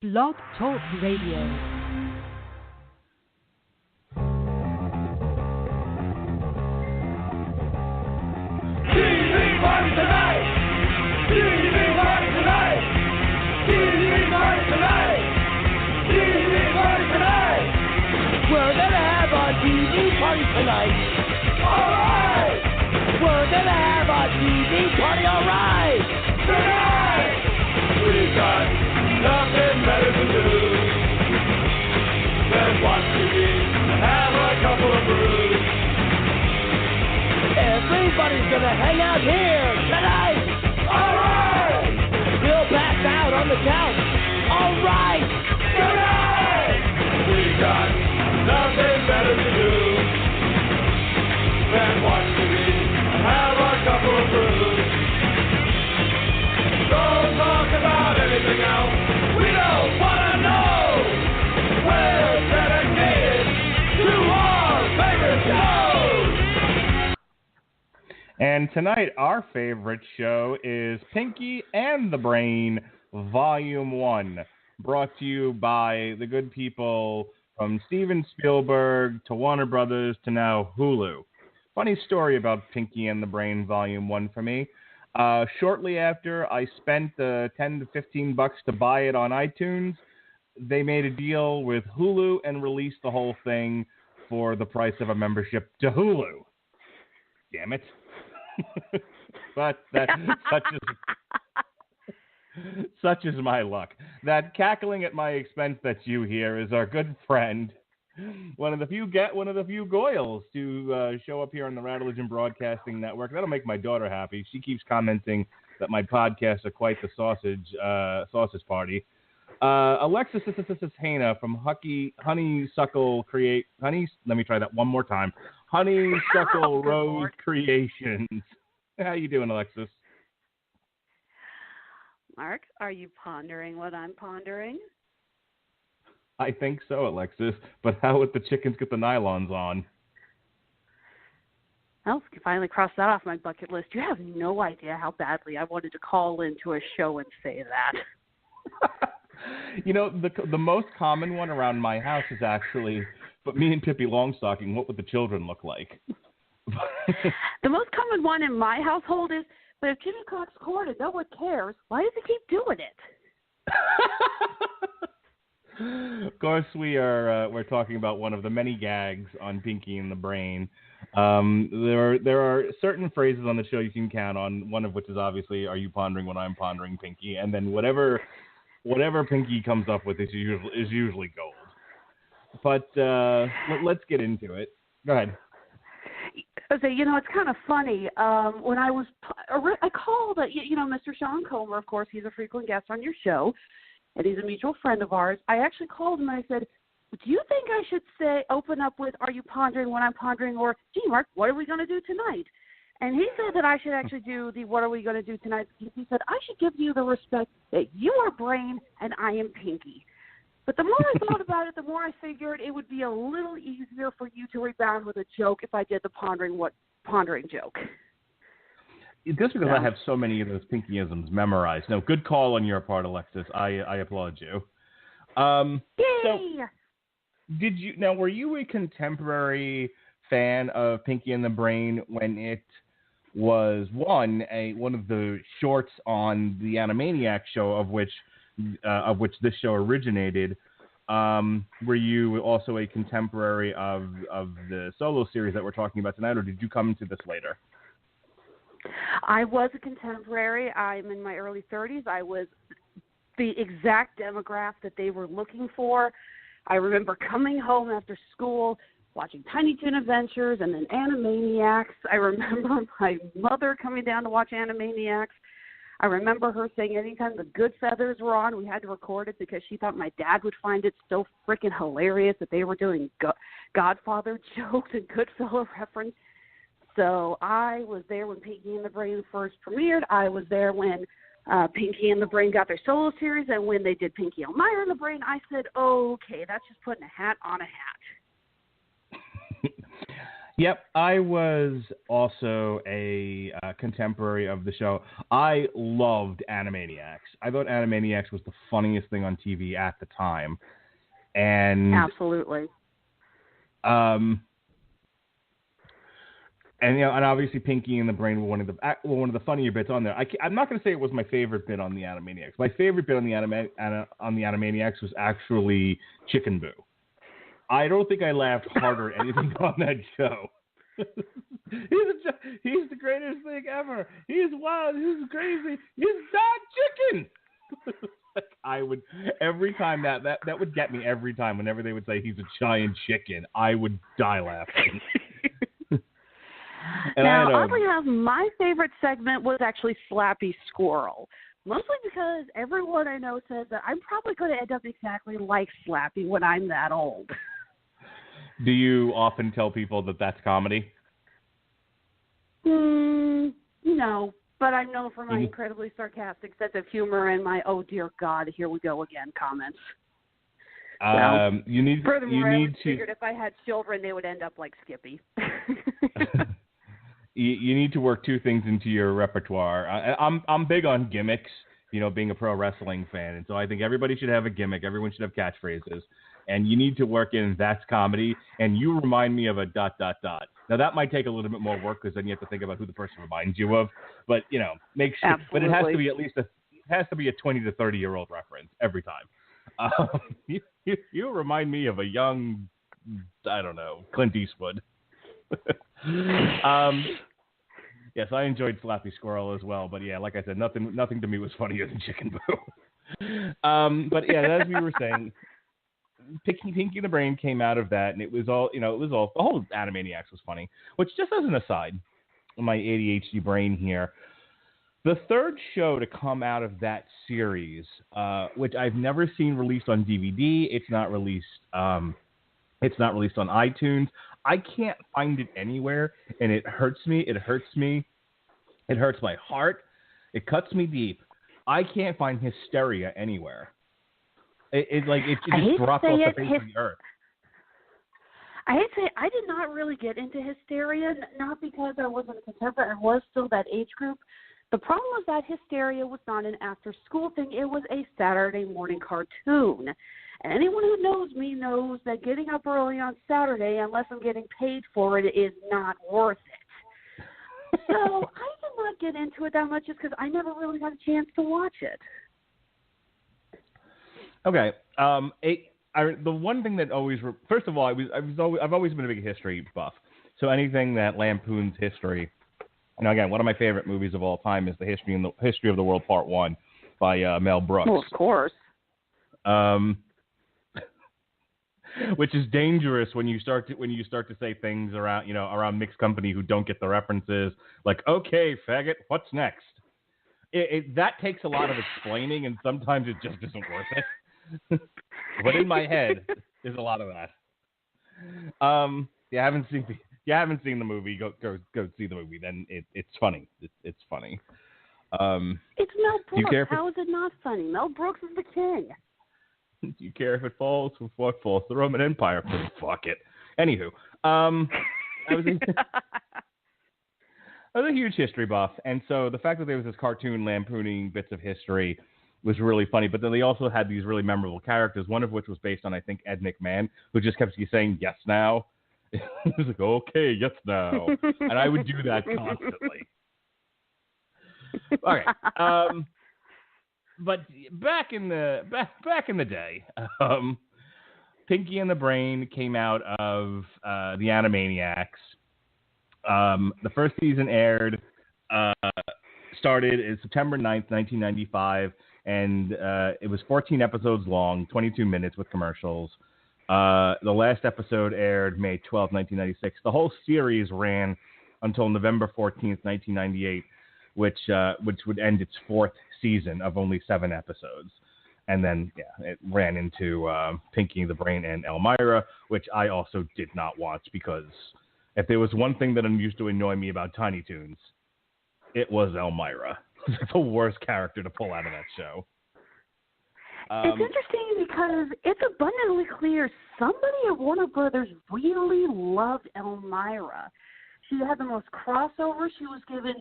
Blog Talk Radio. We're gonna have a TV party tonight. Alright! We're gonna have a TV party, alright! Tonight! We've got nothing better to do than watch TV and have a couple of brews. Everybody's gonna hang out here tonight. Alright! We'll pass out on the couch. Alright! Tonight! We got nothing better to do than watch TV and have a couple of brews. Don't talk about anything else. We don't want to know. We're dedicated to our favorite shows. And tonight, our favorite show is Pinky and the Brain, Volume 1, brought to you by the good people from Steven Spielberg to Warner Brothers to now Hulu. Funny story about Pinky and the Brain Volume 1 for me. Shortly after I spent $10 to $15 to buy it on iTunes, they made a deal with Hulu and released the whole thing for the price of a membership to Hulu. Damn it. But such is my luck. That cackling at my expense that you hear is our good friend, one of the few Goyles to show up here on the Radulich Broadcasting Network. That'll make my daughter happy. She keeps commenting that my podcasts are quite the sausage party. Alexis Hejna from Honeysuckle Rose Creations. How you doing, Alexis? Mark, are you pondering what I'm pondering? I think so, Alexis. But how would the chickens get the nylons on? Well, you finally crossed that off my bucket list. You have no idea how badly I wanted to call into a show and say that. You know, the most common one around my house is actually, but me and Pippi Longstocking, what would the children look like? The most common one in my household is, but if Jimmy Cox scored and no one cares, why does he keep doing it? Of course, we're talking about one of the many gags on Pinky and the Brain. There are certain phrases on the show you can count on. One of which is obviously, "Are you pondering what I'm pondering, Pinky?" And then whatever Pinky comes up with is usually gold. But let's get into it. Go ahead. So, it's kind of funny. When I called, Mr. Sean Comer, of course, he's a frequent guest on your show, and he's a mutual friend of ours. I actually called him and I said, do you think I should open up with, "Are you pondering what I'm pondering?" or, "Gee, Mark, what are we going to do tonight?" And he said that I should actually do the "What are we going to do tonight?" He said, I should give you the respect that you are Brain and I am Pinky. But the more I thought about it, the more I figured it would be a little easier for you to rebound with a joke if I did the pondering joke. Just because I have so many of those Pinkyisms memorized. No, good call on your part, Alexis. I applaud you. Yay! So, were you a contemporary fan of Pinky and the Brain when it was one of the shorts on the Animaniacs show, of which this show originated? Were you also a contemporary of the solo series that we're talking about tonight, or did you come into this later? I was a contemporary. I'm in my early 30s. I was the exact demographic that they were looking for. I remember coming home after school, watching Tiny Toon Adventures and then Animaniacs. I remember my mother coming down to watch Animaniacs. I remember her saying anytime the Good Feathers were on, we had to record it because she thought my dad would find it so freaking hilarious that they were doing Godfather jokes and Goodfellow reference. So I was there when Pinky and the Brain first premiered. I was there when Pinky and the Brain got their solo series, and when they did Pinky, Elmyra the Brain, I said, okay, that's just putting a hat on a hat. Yep, I was also a contemporary of the show. I loved Animaniacs. I thought Animaniacs was the funniest thing on TV at the time, and Absolutely. And and obviously Pinky and the Brain were one of the funnier bits on there. I'm not going to say it was my favorite bit on the Animaniacs. My favorite bit on the Animaniacs was actually Chicken Boo. I don't think I laughed harder at anything on that show. He's the greatest thing ever. He's wild. He's crazy. He's not chicken. I would every time that would get me every time. Whenever they would say he's a giant chicken, I would die laughing. Now, oddly enough, my favorite segment was actually Slappy Squirrel. Mostly because everyone I know says that I'm probably going to end up exactly like Slappy when I'm that old. Do you often tell people that that's comedy? No, but I'm known for my incredibly sarcastic sense of humor and my "oh dear God, here we go again" comments. I figured if I had children, they would end up like Skippy. You need to work two things into your repertoire. I'm big on gimmicks, being a pro wrestling fan, and so I think everybody should have a gimmick. Everyone should have catchphrases, and you need to work in that's comedy, and you remind me of a ... Now that might take a little bit more work because then you have to think about who the person reminds you of, but make sure. Absolutely. But it has to be at least it has to be a 20 to 30-year-old reference every time. You remind me of a young, I don't know, Clint Eastwood. Yes, I enjoyed Slappy Squirrel as well, but yeah, like I said, nothing to me was funnier than Chicken Boo. But yeah, as we were saying, Pinky and the Brain came out of that, and it was all the whole Animaniacs was funny. Which, just as an aside, my ADHD brain here, the third show to come out of that series, which I've never seen released on DVD, it's not released on iTunes. I can't find it anywhere, and it hurts me. It hurts me. It hurts my heart. It cuts me deep. I can't find Hysteria anywhere. It just dropped off the face of the earth. I hate to say, I did not really get into Hysteria, not because I wasn't a contemporary. I was still that age group. The problem was that Hysteria was not an after-school thing. It was a Saturday morning cartoon. And anyone who knows me knows that getting up early on Saturday, unless I'm getting paid for it, is not worth it. So I did not get into it that much just because I never really got a chance to watch it. Okay. The one thing that always, first of all, I've always been a big history buff. So anything that lampoons history. Again, one of my favorite movies of all time is The History of the World Part 1 by Mel Brooks. Well, of course. Which is dangerous when you start to say things around mixed company who don't get the references. Like, okay, faggot, what's next? That takes a lot of explaining, and sometimes it just isn't worth it. But in my head, there's a lot of that. You haven't seen the movie? Go see the movie. Then it's funny. It's funny. It's Mel Brooks. How is it not funny? Mel Brooks is the king. Do you care if it falls? What falls? The Roman Empire. Fuck it. Anywho, I was a huge history buff, and so the fact that there was this cartoon lampooning bits of history was really funny. But then they also had these really memorable characters, one of which was based on, I think, Ed McMahon, who just kept saying yes now. He was like, okay, yes now, and I would do that constantly. Okay. But back in the day, Pinky and the Brain came out of the Animaniacs. The first season started in September 9th, 1995, and it was 14 episodes long, 22 minutes with commercials. The last episode aired May 12th, 1996. The whole series ran until November 14th, 1998, which would end its fourth season of only 7 episodes. And then, it ran into Pinky the Brain and Elmyra, which I also did not watch because if there was one thing that used to annoy me about Tiny Toons, it was Elmyra. It's the worst character to pull out of that show. It's interesting because it's abundantly clear somebody at Warner Brothers really loved Elmyra. She had the most crossover. She was given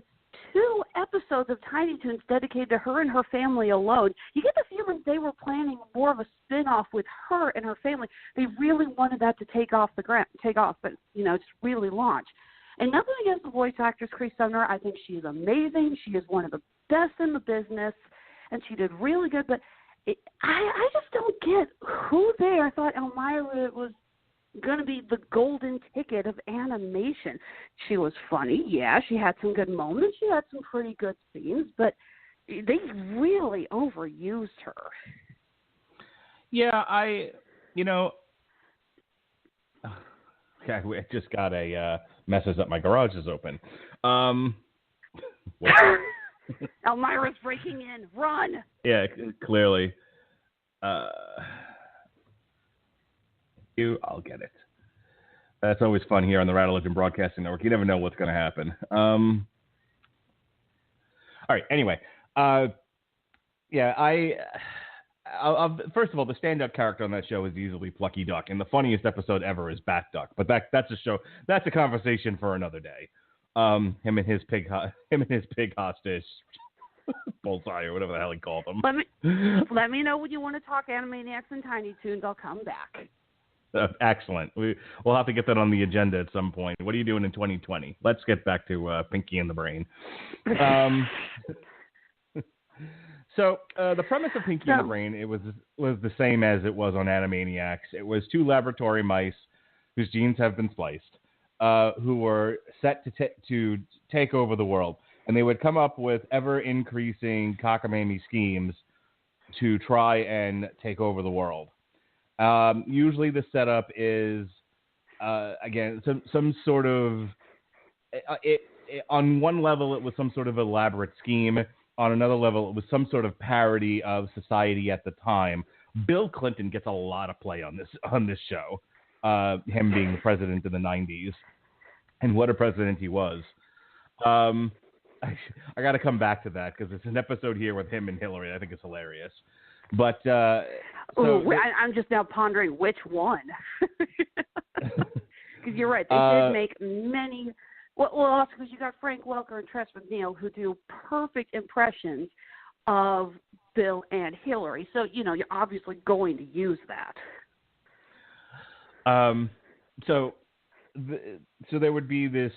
2 episodes of Tiny Toons dedicated to her and her family alone. You get the feeling they were planning more of a spin-off with her and her family. They really wanted that to take off, but just really launch. And nothing against the voice actress, Cree Sumner. I think she's amazing. She is one of the best in the business, and she did really good. But I just don't get who there thought Elmyra was going to be the golden ticket of animation. She was funny, yeah. She had some good moments. She had some pretty good scenes, but they really overused her. Yeah, I just got a message that my garage is open. Elmyra's breaking in. Run! Yeah, clearly. I'll get it. That's always fun here on the Radulich Broadcasting Network. You never know what's going to happen. All right. Anyway, I'll first of all, the stand-up character on that show is easily Plucky Duck, and the funniest episode ever is Bat Duck. But that's a show. That's a conversation for another day. Him and his pig hostage. Bullseye or whatever the hell he called them. Let me know when you want to talk Animaniacs and Tiny Toons. I'll come back. Excellent. We'll have to get that on the agenda at some point. What are you doing in 2020? Let's get back to Pinky and the Brain. So the premise of Pinky and the Brain, it was the same as it was on Animaniacs. It was 2 laboratory mice whose genes have been spliced, who were set to take over the world. And they would come up with ever-increasing cockamamie schemes to try and take over the world. Usually the setup is, again, some sort of... on one level, it was some sort of elaborate scheme. On another level, it was some sort of parody of society at the time. Bill Clinton gets a lot of play on this show, him being the president in the 90s. And what a president he was. I got to come back to that because it's an episode here with him and Hillary. I think it's hilarious. But I'm just now pondering which one. Because you're right, they did make many. Well, also because you got Frank Welker and Tress MacNeille who do perfect impressions of Bill and Hillary. So you're obviously going to use that. So there would be this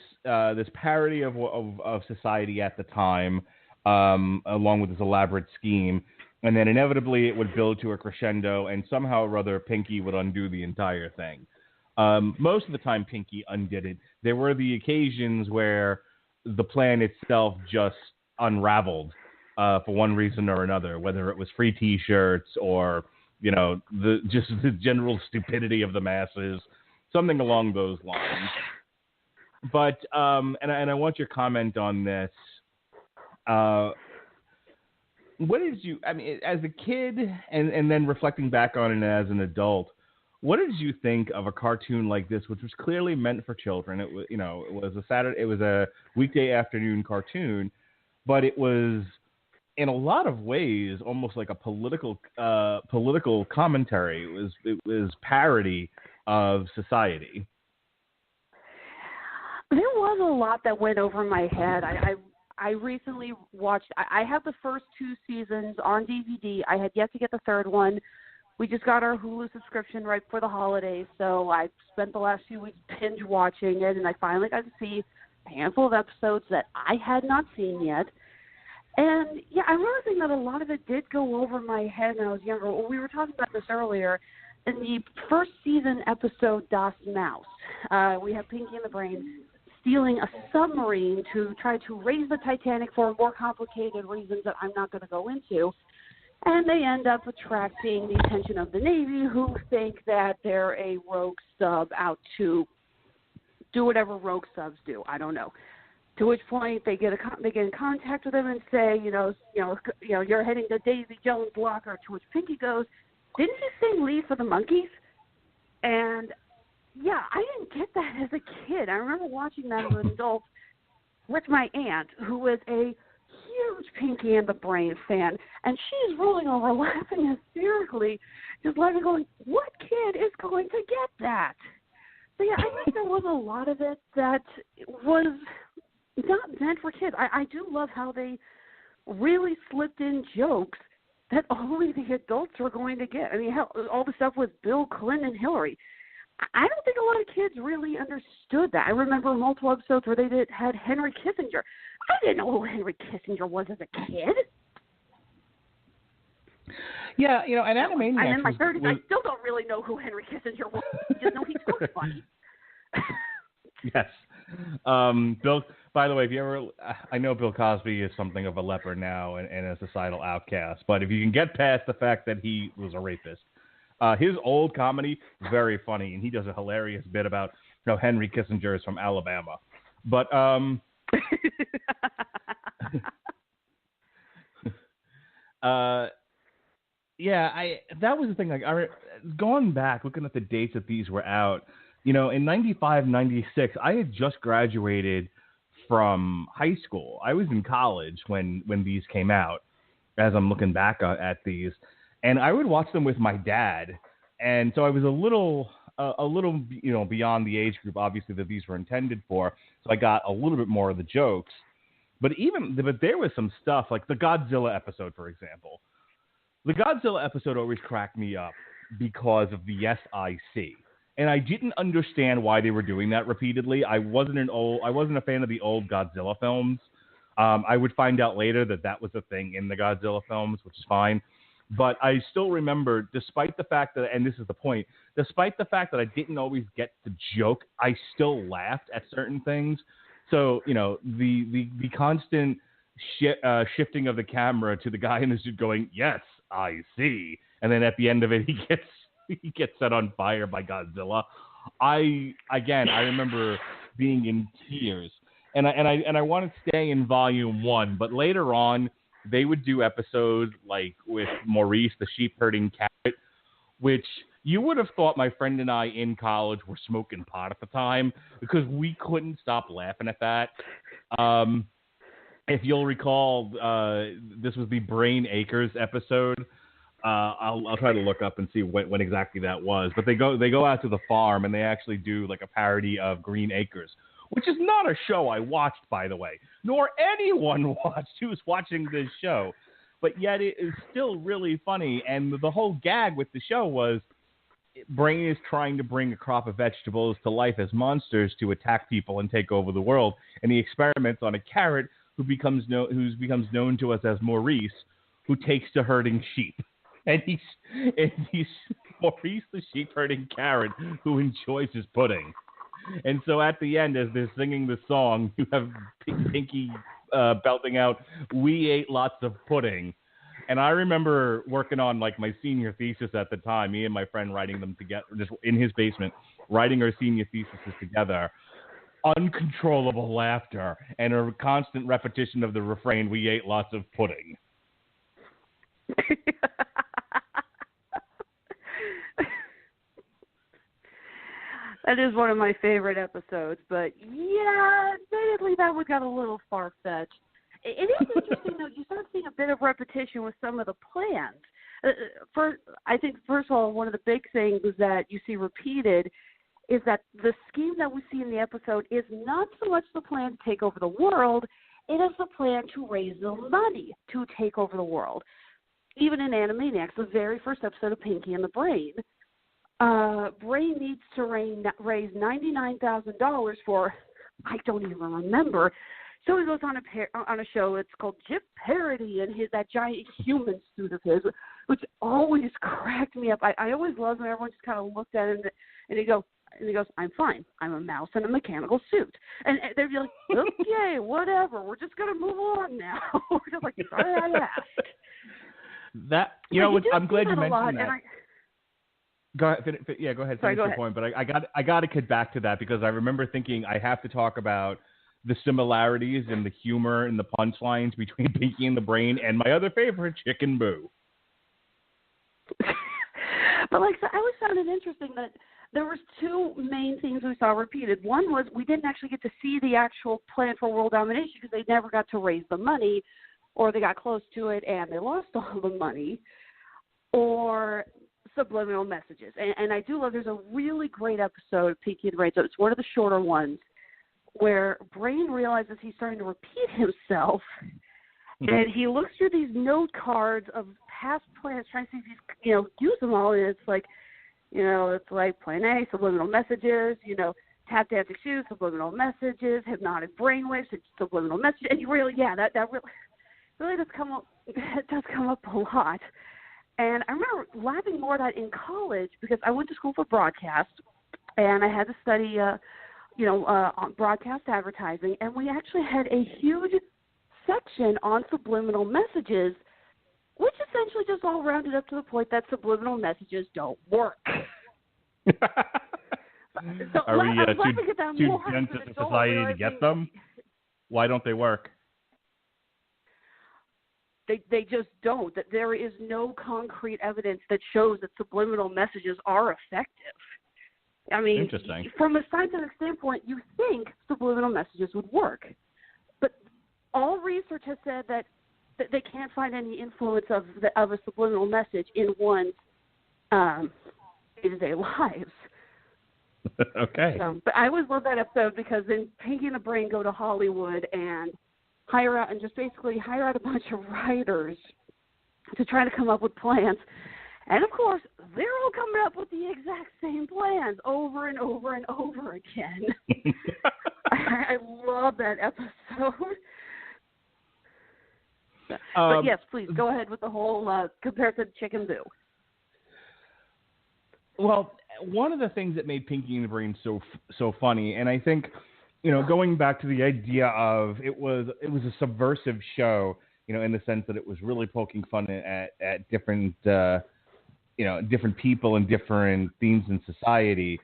parody of society at the time, along with this elaborate scheme, and then inevitably it would build to a crescendo, and somehow or other Pinky would undo the entire thing. Most of the time, Pinky undid it. There were the occasions where the plan itself just unraveled for one reason or another, whether it was free T-shirts or the general stupidity of the masses. Something along those lines. But, and I want your comment on this. What did you, as a kid and then reflecting back on it as an adult, what did you think of a cartoon like this, which was clearly meant for children? It was, it was a weekday afternoon cartoon, but it was in a lot of ways almost like a political commentary. It was parody of society. There was a lot that went over my head. I recently watched, I have the first 2 seasons on DVD. I had yet to get the 3rd one. We just got our Hulu subscription right before the holidays, so I spent the last few weeks binge watching it, and I finally got to see a handful of episodes that I had not seen yet. And yeah, I remember thinking that a lot of it did go over my head when I was younger. Well, we were talking about this earlier. In the first season episode, Das Maus, we have Pinky and the Brain stealing a submarine to try to raise the Titanic for more complicated reasons that I'm not going to go into. And they end up attracting the attention of the Navy, who think that they're a rogue sub out to do whatever rogue subs do. I don't know. To which point they get in contact with them and say, you're heading to Davy Jones' locker. To which Pinky goes, "Didn't you say leave for the monkeys?" And yeah, I didn't get that as a kid. I remember watching that as an adult with my aunt, who was a huge Pinky and the Brain fan, and she's rolling over laughing hysterically, just laughing, going, what kid is going to get that? So yeah, I think there was a lot of it that was not meant for kids. I do love how they really slipped in jokes that only the adults were going to get. I mean, hell, all the stuff with Bill Clinton and Hillary. I don't think a lot of kids really understood that. I remember multiple episodes where they had Henry Kissinger. I didn't know who Henry Kissinger was as a kid. Yeah, you know, and Animaniacs. I'm in my 30s. I still don't really know who Henry Kissinger was. I just know he talks funny. Yes. Bill, by the way, if you ever, I know Bill Cosby is something of a leper now and a societal outcast, but if you can get past the fact that he was a rapist, his old comedy, very funny, and he does a hilarious bit about, you know, Henry Kissinger is from Alabama. But yeah, that was the thing. Like, going back, looking at the dates that these were out, you know, in 95, 96, I had just graduated from high school. I was in college when these came out, as I'm looking back at these. And I would watch them with my dad. And so I was a little, you know, beyond the age group, obviously, that these were intended for. So I got a little bit more of the jokes. But there was some stuff, like the Godzilla episode, for example. The Godzilla episode always cracked me up because of the yes, I see. And I didn't understand why they were doing that repeatedly. I wasn't a fan of the old Godzilla films. I would find out later that was a thing in the Godzilla films, which is fine. But I still remember, despite the fact that, and this is the point, despite the fact that I didn't always get the joke, I still laughed at certain things. So, you know, the constant shifting of the camera to the guy in the suit going, yes, I see. And then at the end of it, he gets set on fire by Godzilla. I remember being in tears. And I want to stay in volume 1, but later on, they would do episodes like with Maurice, the sheep-herding carrot, which you would have thought my friend and I in college were smoking pot at the time because we couldn't stop laughing at that. If you'll recall, this was the Brain Acres episode. I'll try to look up and see when exactly that was. But they go out to the farm and they actually do like a parody of Green Acres, which is not a show I watched, by the way, nor anyone watched who's watching this show. But yet it is still really funny. And the whole gag with the show was Brain is trying to bring a crop of vegetables to life as monsters to attack people and take over the world. And he experiments on a carrot who becomes known to us as Maurice, who takes to herding sheep. And he's Maurice the sheep-herding carrot who enjoys his pudding. And so at the end, as they're singing the song, you have Pinky belting out, "We ate lots of pudding." And I remember working on like my senior thesis at the time, me and my friend writing them together, just in his basement, writing our senior theses together. Uncontrollable laughter and a constant repetition of the refrain, "We ate lots of pudding." That is one of my favorite episodes, but yeah, admittedly that one got a little far-fetched. It is interesting, though, you start seeing a bit of repetition with some of the plans. I think, first of all, one of the big things that you see repeated is that the scheme that we see in the episode is not so much the plan to take over the world, it is the plan to raise the money to take over the world. Even in Animaniacs, the very first episode of Pinky and the Brain, Brain needs to raise $99,000 for, I don't even remember. So he goes on a show. It's called Jip Parody, and that giant human suit of his, which always cracked me up. I always loved when everyone just kind of looked at him, and he goes, "I'm fine. I'm a mouse in a mechanical suit." And they'd be like, "Okay, whatever. We're just gonna move on now." We're just like, "Sorry, I asked." That I'm glad you mentioned that. Go ahead. Yeah, go ahead. Finish your point. But I got to get back to that because I remember thinking I have to talk about the similarities and the humor and the punchlines between Pinky and the Brain and my other favorite, Chicken Boo. But I always found it interesting that there was two main things we saw repeated. One was we didn't actually get to see the actual plan for world domination because they never got to raise the money. or they got close to it and they lost all the money, or subliminal messages. And I do love, there's a really great episode of Pinky and the Brain, so it's one of the shorter ones, where Brain realizes he's starting to repeat himself, and he looks through these note cards of past plans, trying to see if he's, use them all, and it's like, it's like plan A, subliminal messages, tap dancing shoes, subliminal messages, hypnotic brainwaves, subliminal messages, and you really, that really does come up. It does come up a lot. And I remember laughing more at that in college because I went to school for broadcast, and I had to study, on broadcast advertising, and we actually had a huge section on subliminal messages, which essentially just all rounded up to the point that subliminal messages don't work. So are we too dense as a society to get them? Why don't they work? They just don't. That there is no concrete evidence that shows that subliminal messages are effective. I mean, interesting. From a scientific standpoint, you think subliminal messages would work, but all research has said that they can't find any influence of a subliminal message in one's day-to-day lives. Okay. But I always love that episode because then Pinky and the Brain go to Hollywood and hire out a bunch of writers to try to come up with plans. And, of course, they're all coming up with the exact same plans over and over and over again. I love that episode. But, yes, please, go ahead with the whole comparison to Chicken Boo. Well, one of the things that made Pinky and the Brain so funny, and I think, going back to the idea of it was a subversive show, in the sense that it was really poking fun at different, different people and different themes in society,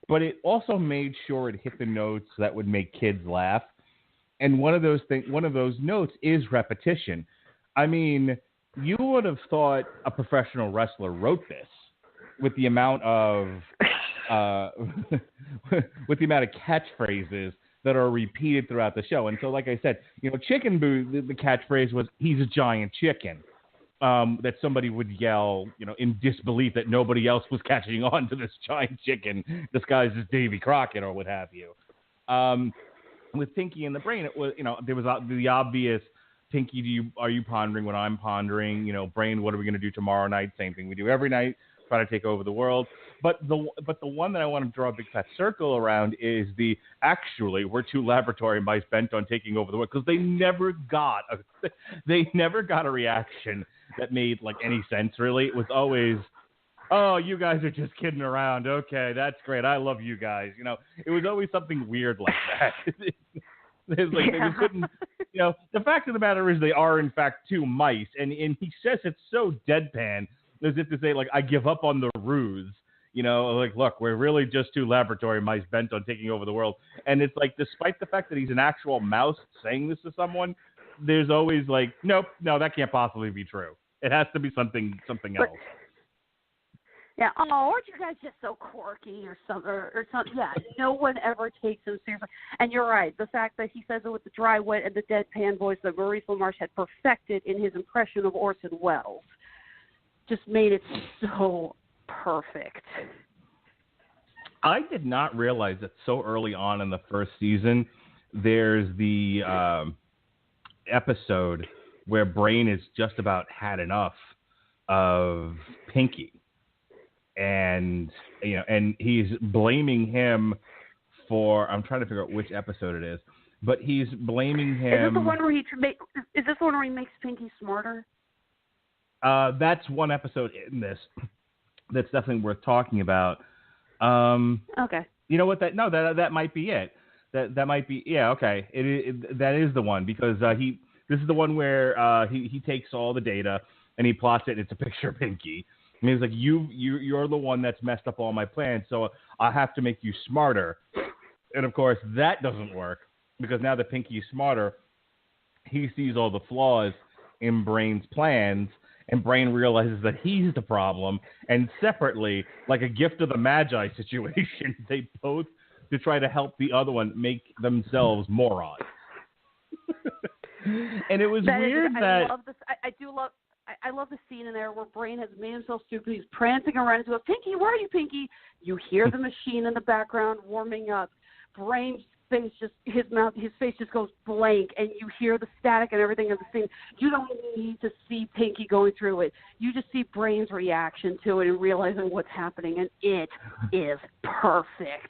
but it also made sure it hit the notes that would make kids laugh. And one of those notes is repetition. I mean, you would have thought a professional wrestler wrote this with the amount of catchphrases that are repeated throughout the show. And so, like I said, Chicken Boo, the catchphrase was, "He's a giant chicken." That somebody would yell, in disbelief that nobody else was catching on to this giant chicken disguised as Davy Crockett or what have you. With Pinky and the Brain, it was, there was the obvious, Pinky, are you pondering what I'm pondering? Brain, what are we going to do tomorrow night? Same thing we do every night, try to take over the world. But the one that I want to draw a big fat circle around is actually, we're two laboratory mice bent on taking over the world, because they never got a reaction that made any sense, really. It was always, "Oh, you guys are just kidding around. Okay, that's great. I love you guys." It was always something weird like that. They couldn't, the fact of the matter is they are in fact two mice, and he says it's so deadpan, as if to say, I give up on the ruse. Look, we're really just two laboratory mice bent on taking over the world. And it's despite the fact that he's an actual mouse saying this to someone, there's always no, that can't possibly be true. It has to be something else. Yeah. Oh, aren't you guys just so quirky or something? Or something? Yeah. No one ever takes him seriously. And you're right. The fact that he says it with the dry wit and the deadpan voice that Maurice LaMarche had perfected in his impression of Orson Welles just made it so perfect. I did not realize that so early on in the first season, there's the episode where Brain has just about had enough of Pinky. And he's blaming him for, I'm trying to figure out which episode it is, but he's blaming him. Is this the one where he makes Pinky smarter? That's one episode in this that's definitely worth talking about. Okay. You know what? That might be it. That might be, yeah. Okay. That is the one, because this is the one where he takes all the data and he plots it. And it's a picture of Pinky. And he's like, you're the one that's messed up all my plans, so I have to make you smarter. And of course, that doesn't work, because now that Pinky is smarter, he sees all the flaws in Brain's plans, and Brain realizes that he's the problem. And separately, like a gift of the Magi situation, they both, to try to help the other one, make themselves morons. And it was weird that... I love the scene in there where Brain has made himself stupid. He's prancing around and goes, Pinky, where are you, Pinky? You hear the machine in the background warming up. Brain's face his face just goes blank, and you hear the static and everything of the scene. You don't need to see Pinky going through it. You just see Brain's reaction to it and realizing what's happening, and it is perfect.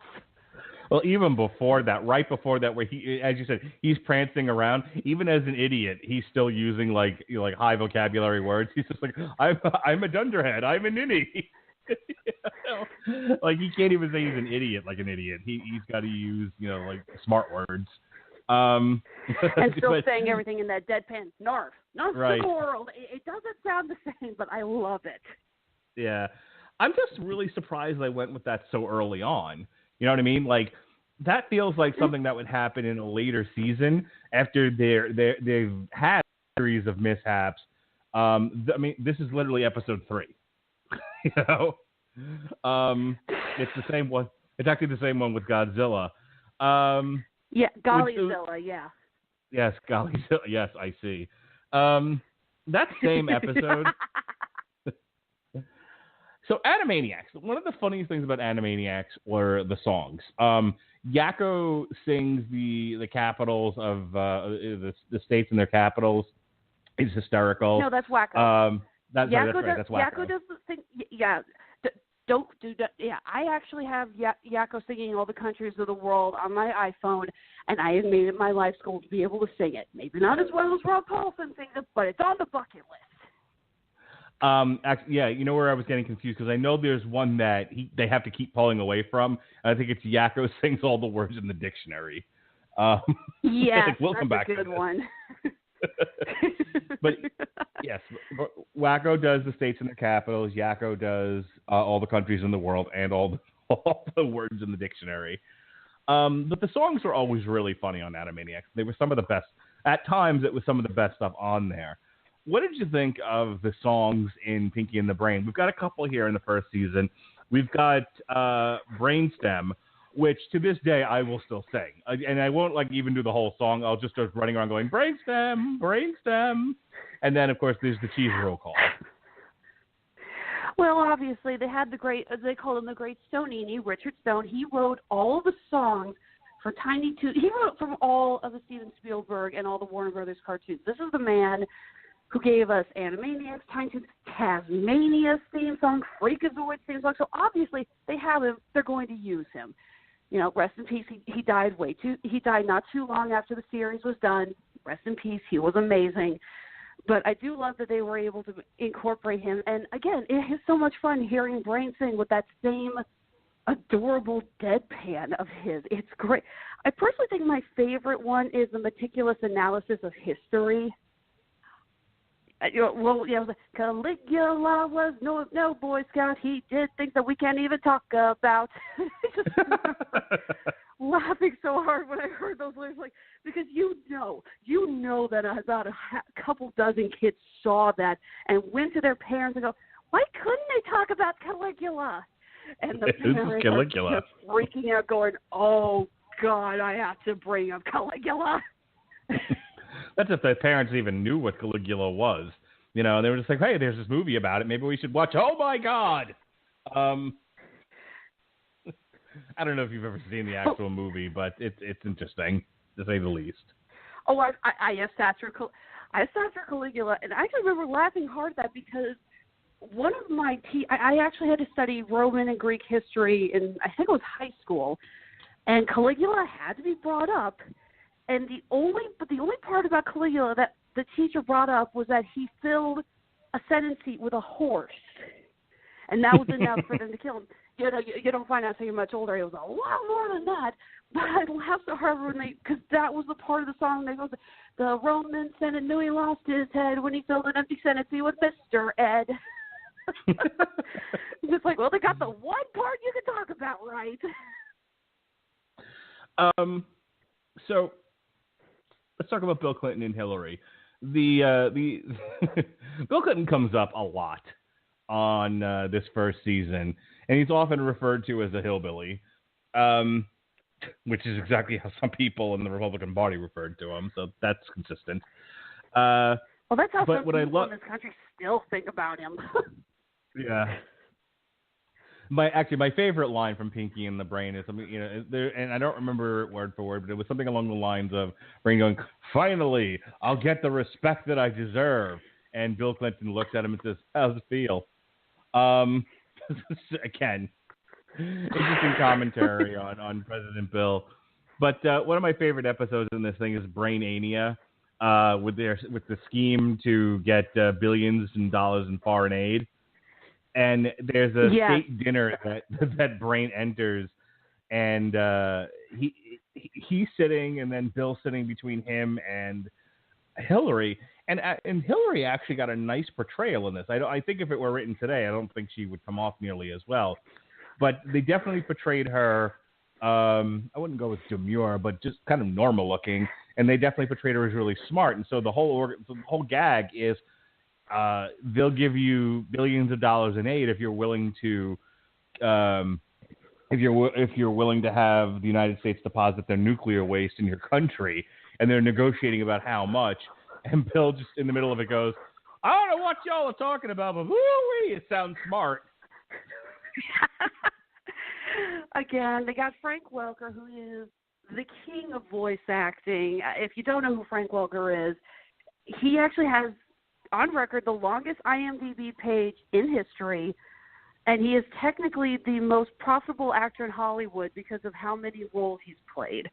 Well, even before that, right before that, where he, as you said, he's prancing around. Even as an idiot, he's still using like high vocabulary words. He's just like, I'm a dunderhead. I'm a ninny. Like he can't even say he's an idiot like an idiot. He's got to use like smart words. And still saying everything in that deadpan narf right. the world. It doesn't sound the same, but I love it. Yeah, I'm just really surprised they went with that so early on. You know what I mean? Like that feels like something that would happen in a later season after they've had a series of mishaps. I mean, this is literally episode 3. It's the same one. It's actually the same one with Godzilla. Gollyzilla, yeah. Yes, Gollyzilla. Yes, I see. That same episode. So Animaniacs, one of the funniest things about Animaniacs were the songs. Yakko sings the capitals of the states and their capitals. It's hysterical. No, that's Wacko. That's right. That's Wacko. Yakko does the thing. Yeah. Don't do that. Yeah, I actually have Yakko singing all the countries of the world on my iPhone, and I have made it my life goal to be able to sing it. Maybe not as well as Rob Paulson sings it, but it's on the bucket list. Actually, yeah, you know where I was getting confused because I know there's one that they have to keep pulling away from. And I think it's Yakko sings all the words in the dictionary. Yes, we'll come back a good to this. one. But yes, Wacko does the states and the capitals. Yakko does all the countries in the world and all the words in the dictionary. But the songs were always really funny on Animaniacs. They were some of the best. At times, it was some of the best stuff on there. What did you think of the songs in Pinky and the Brain? We've got a couple here in the first season. We've got Brainstem, which to this day I will still sing. And I won't even do the whole song. I'll just start running around going, Brainstem, Brainstem. And then, of course, there's the cheese roll call. Well, obviously, they had they called him the Great Stonini, Richard Stone. He wrote all the songs for Tiny Toon. He wrote from all of the Steven Spielberg and all the Warner Brothers cartoons. This is the man who gave us Animaniacs, Tiny Toons, Tasmania's theme song, Freakazoid's theme song. So obviously they have him. They're going to use him. Rest in peace. He died He died not too long after the series was done. Rest in peace. He was amazing. But I do love that they were able to incorporate him. And again, it is so much fun hearing Brain sing with that same adorable deadpan of his. It's great. I personally think my favorite one is the meticulous analysis of history. Caligula was no Boy Scout. He did things that we can't even talk about. Just laughing so hard when I heard those lyrics, because you know that about a couple dozen kids saw that and went to their parents and go, why couldn't they talk about Caligula? And the parents are just freaking out, going, oh God, I have to bring up Caligula. That's if the parents even knew what Caligula was. They were just like, hey, there's this movie about it. Maybe we should watch. Oh, my God. I don't know if you've ever seen the actual movie, but it's interesting, to say the least. Oh, I have sat through Caligula, and I actually remember laughing hard at that because one of my I actually had to study Roman and Greek history in, I think it was high school, and Caligula had to be brought up. And the only part about Caligula that the teacher brought up was that he filled a Senate seat with a horse, and that was enough for them to kill him. You don't find out until you're much older. It was a lot more than that. But I laughed so hard because that was the part of the song that goes, the Roman Senate knew he lost his head when he filled an empty Senate seat with Mr. Ed. It's like, well, they got the one part you can talk about, right? So let's talk about Bill Clinton and Hillary. The Bill Clinton comes up a lot on this first season, and he's often referred to as a hillbilly. which is exactly how some people in the Republican Party referred to him. So that's consistent. Well, that's how but some what people in this country still think about him. Yeah. My favorite line from Pinky and the Brain is something, and I don't remember it word for word, but it was something along the lines of Brain going, "Finally, I'll get the respect that I deserve." And Bill Clinton looks at him and says, "How's it feel?" Again, interesting commentary on President Bill. But one of my favorite episodes in this thing is Brainania, with the scheme to get billions in dollars in foreign aid. And there's a state dinner that Brain enters, and he's sitting, and then Bill's sitting between him and Hillary, and Hillary actually got a nice portrayal in this. I think if it were written today, I don't think she would come off nearly as well, but they definitely portrayed her. I wouldn't go with demure, but just kind of normal looking, and they definitely portrayed her as really smart. And so the whole gag is. They'll give you billions of dollars in aid if you're willing to, if you're willing to have the United States deposit their nuclear waste in your country, and they're negotiating about how much. And Bill just in the middle of it goes, "I don't know what y'all are talking about, but woo-wee, it sounds smart." Again, they got Frank Welker, who is the king of voice acting. If you don't know who Frank Welker is, he actually has, on record, the longest IMDb page in history, and he is technically the most profitable actor in Hollywood because of how many roles he's played.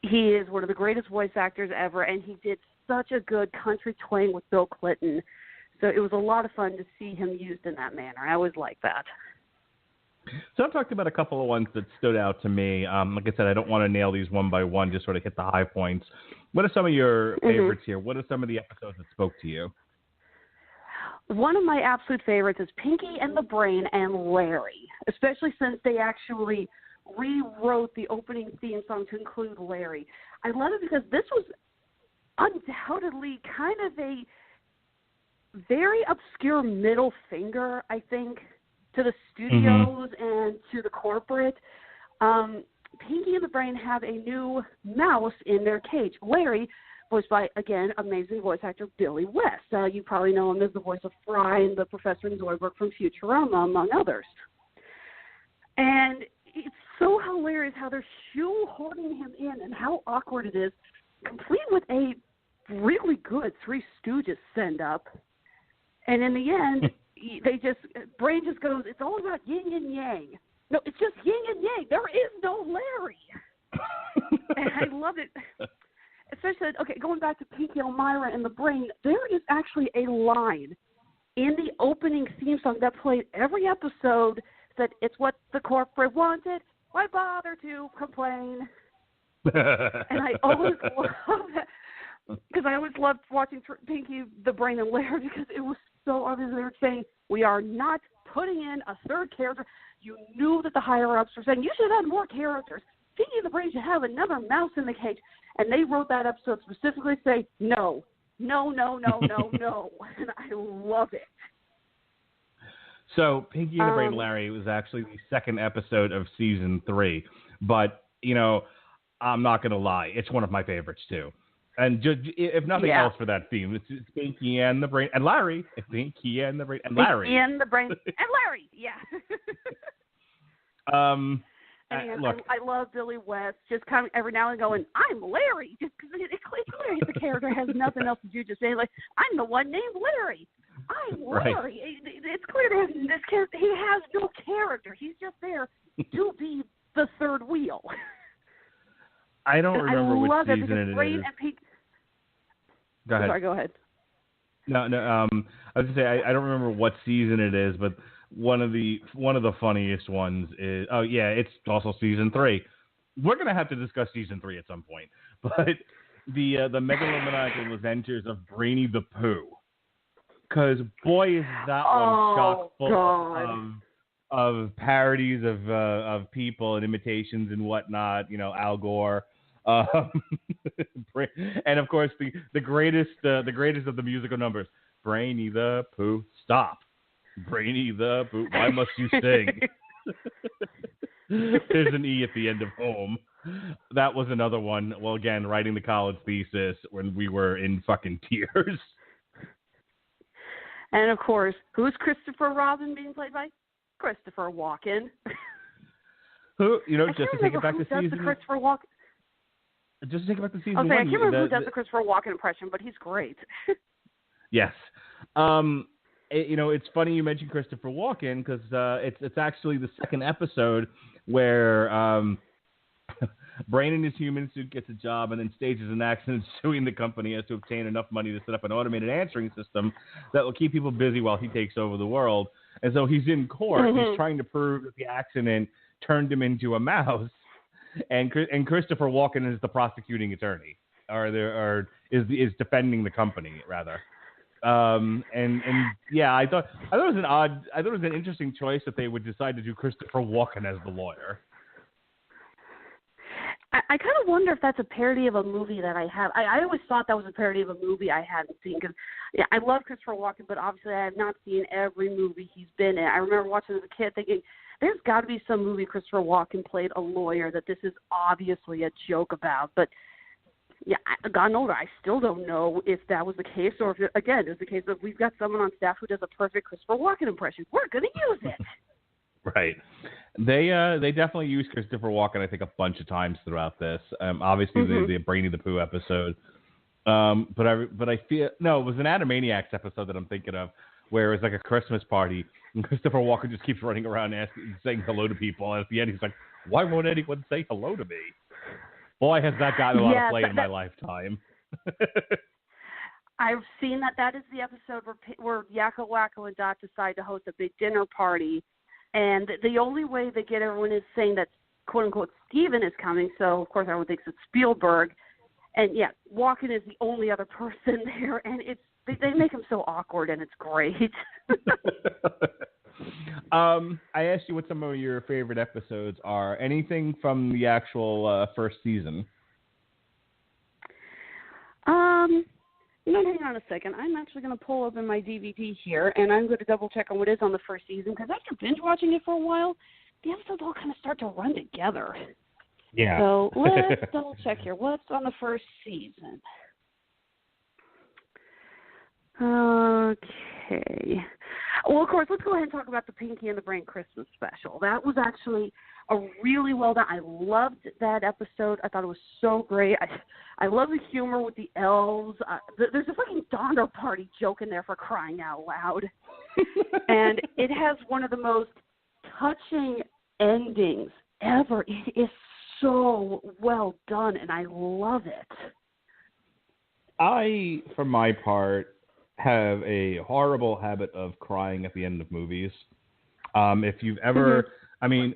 He is one of the greatest voice actors ever, and he did such a good country twang with Bill Clinton. So it was a lot of fun to see him used in that manner. I always like that. So I've talked about a couple of ones that stood out to me. Like I said, I don't want to nail these one by one, just sort of hit the high points. What are some of your favorites here? What are some of the episodes that spoke to you? One of my absolute favorites is Pinky and the Brain and Larry, especially since they actually rewrote the opening theme song to include Larry. I love it because this was undoubtedly kind of a very obscure middle finger, I think, to the studios and to the corporate. Pinky and the Brain have a new mouse in their cage. Larry, voiced by, again, amazing voice actor Billy West. You probably know him as the voice of Fry and the Professor Zoidberg from Futurama, among others. And it's so hilarious how they're shoehorning him in and how awkward it is, complete with a really good Three Stooges send-up. And in the end, Brain just goes, "It's all about yin and yang." No, it's just yin and yang. There is no Larry. And I love it. Especially, okay, going back to Pinky, Elmyra, and the Brain, there is actually a line in the opening theme song that played every episode that it's what the corporate wanted. Why bother to complain? And I always love that because I always loved watching Pinky, the Brain, and Larry because it was so obvious. They were saying, we are not putting in a third character. You knew that the higher-ups were saying, you should have more characters. Pinky and the Brain should have another mouse in the cage. And they wrote that episode specifically to say, no. And I love it. So Pinky and the Brain and Larry was actually the second episode of season 3. But, I'm not going to lie. It's one of my favorites, too. And just, if nothing else for that theme, it's Pinky and the Brain and Larry. It's Pinky and the Brain and Larry. Pinky and the Brain and Larry, yeah. Look, I love Billy West. Just kind of every now and going, I'm Larry, just because it's clear the character has nothing else to do. Just saying, like, I'm the one named Larry. I'm Larry. Right. It's clear that this character, he has no character. He's just there to be the third wheel. I don't remember which season it is. Go ahead. Sorry, go ahead. No. I was gonna say I don't remember what season it is, but one of the funniest ones is it's also season 3. We're gonna have to discuss season 3 at some point. But the megalomaniacal adventures of Brainy the Pooh, because boy is that one chock full of parodies of people and imitations and whatnot. Al Gore. And of course the greatest of the musical numbers, Brainy the Pooh, stop. Brainy the Pooh, why must you sing? There's an E at the end of home. That was another one. Well, again, writing the college thesis when we were in fucking tears. And, of course, who's Christopher Robin being played by? Christopher Walken. Who, just to take it back to season... Christopher Walken. Just to take it back to season one. I can't remember who does the the Christopher Walken impression, but he's great. Yes. It's funny you mentioned Christopher Walken because it's actually the second episode where Brain in his human suit gets a job and then stages an accident suing the company as to obtain enough money to set up an automated answering system that will keep people busy while he takes over the world. And so he's in court. Mm-hmm. He's trying to prove that the accident turned him into a mouse. And Christopher Walken is the prosecuting attorney, or is defending the company rather. And yeah, I thought it was an interesting choice that they would decide to do Christopher Walken as the lawyer. I kind of wonder if that's a parody of a movie that I have. I always thought that was a parody of a movie I hadn't seen because I love Christopher Walken, but obviously I have not seen every movie he's been in. I remember watching as a kid thinking, there's got to be some movie Christopher Walken played a lawyer that this is obviously a joke about. But, yeah, gotten older, I still don't know if that was the case or if, again, it's the case of we've got someone on staff who does a perfect Christopher Walken impression. We're going to use it. Right. They definitely used Christopher Walken, I think, a bunch of times throughout this. Obviously, mm-hmm. the Brainy the Pooh episode. But I feel it was an Animaniacs episode that I'm thinking of, where it was like a Christmas party, and Christopher Walken just keeps running around saying hello to people, and at the end he's like, "Why won't anyone say hello to me?" Boy, has that gotten a lot of play in my lifetime. I've seen that is the episode where Yakko, Wacko, and Dot decide to host a big dinner party. And the only way they get everyone is saying that, quote-unquote, Steven is coming. So, of course, everyone thinks it's Spielberg. And, yeah, Walken is the only other person there. And they make him so awkward, and it's great. I asked you what some of your favorite episodes are. Anything from the actual first season? Hang on a second. I'm actually going to pull open my DVD here, and I'm going to double-check on what is on the first season, because after binge-watching it for a while, the episodes all kind of start to run together. Yeah. So let's double-check here. What's on the first season? Okay. Well, of course, let's go ahead and talk about the Pinky and the Brain Christmas special. That was actually a really well done. I loved that episode. I thought it was so great. I love the humor with the elves. There's a fucking Donner Party joke in there for crying out loud. And it has one of the most touching endings ever. It is so well done, and I love it. I, for my part, have a horrible habit of crying at the end of movies. If you've ever, I mean,